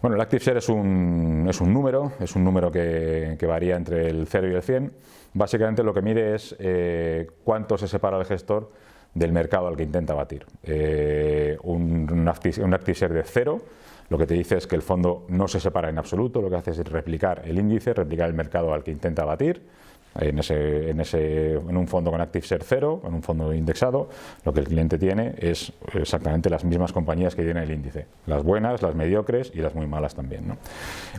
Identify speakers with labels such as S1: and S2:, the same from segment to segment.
S1: Bueno, el ActiveShare es un número que varía entre el 0 y el 100. Básicamente lo que mide es cuánto se separa el gestor del mercado al que intenta batir. Un ActiveShare de 0 lo que te dice es que el fondo no se separa en absoluto, lo que hace es replicar el índice, replicar el mercado al que intenta batir. En un fondo con ActiveShare 0, en un fondo indexado, lo que el cliente tiene es exactamente las mismas compañías que tiene el índice, las buenas, las mediocres y las muy malas también, ¿no?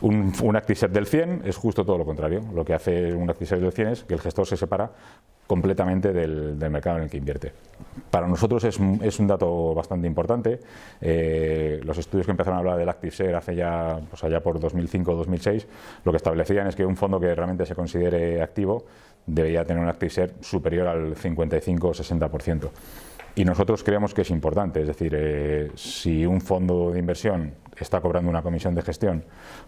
S1: Un ActiveShare del 100 es justo todo lo contrario. Lo que hace un ActiveShare del 100 es que el gestor se separa completamente del mercado en el que invierte. Para nosotros es un dato bastante importante. Los estudios que empezaron a hablar del ActiveShare hace ya, pues allá por 2005 o 2006, lo que establecían es que un fondo que realmente se considere activo debería tener un ActiveShare superior al 55 o 60%. Y nosotros creemos que es importante, es decir, si un fondo de inversión está cobrando una comisión de gestión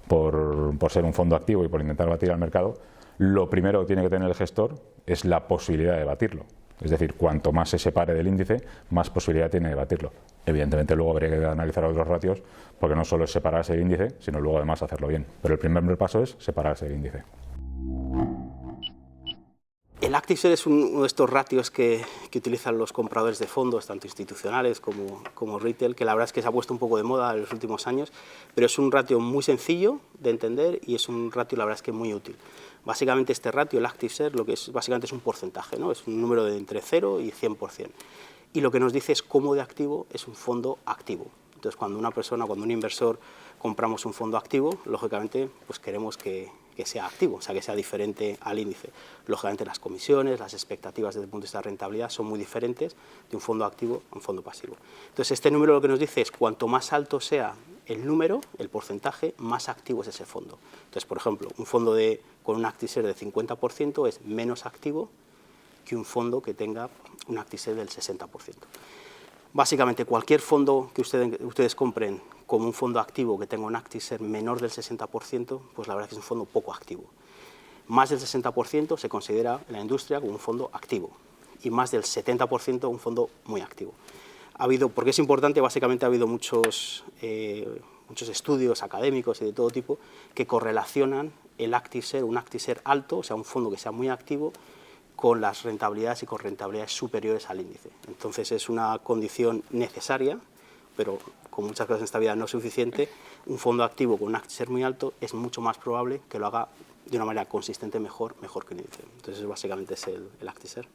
S1: por ser un fondo activo y por intentar batir al mercado, lo primero que tiene que tener el gestor es la posibilidad de batirlo. Es decir, cuanto más se separe del índice, más posibilidad tiene de batirlo. Evidentemente luego habría que analizar otros ratios, porque no solo es separarse del índice, sino luego además hacerlo bien. Pero el primer paso es separarse del índice.
S2: El ActiveShare es uno de estos ratios que utilizan los compradores de fondos, tanto institucionales como retail, que la verdad es que se ha puesto un poco de moda en los últimos años, pero es un ratio muy sencillo de entender y es un ratio, la verdad es que muy útil. Básicamente este ratio, el ActiveShare, lo que es básicamente es un porcentaje, ¿no? Es un número de entre 0 y 100%. Y lo que nos dice es cómo de activo es un fondo activo. Entonces, cuando un inversor compramos un fondo activo, lógicamente pues queremos que sea activo, o sea, que sea diferente al índice. Lógicamente las comisiones, las expectativas desde el punto de vista de rentabilidad son muy diferentes de un fondo activo a un fondo pasivo. Entonces, este número lo que nos dice es cuanto más alto sea el número, el porcentaje, más activo es ese fondo. Entonces, por ejemplo, un fondo con un ActiveShare de 50% es menos activo que un fondo que tenga un ActiveShare del 60%. Básicamente, cualquier fondo que ustedes compren como un fondo activo que tenga un ActiveShare menor del 60%, pues la verdad es que es un fondo poco activo. Más del 60% se considera en la industria como un fondo activo y más del 70% un fondo muy activo. Porque es importante, básicamente ha habido muchos estudios académicos y de todo tipo que correlacionan el ActiveShare, un ActiveShare alto, o sea, un fondo que sea muy activo, con las rentabilidades y con rentabilidades superiores al índice. Entonces es una condición necesaria, pero con muchas cosas en esta vida no es suficiente. Un fondo activo con un ActiveShare muy alto es mucho más probable que lo haga de una manera consistente mejor que un índice. Entonces básicamente es el ActiveShare.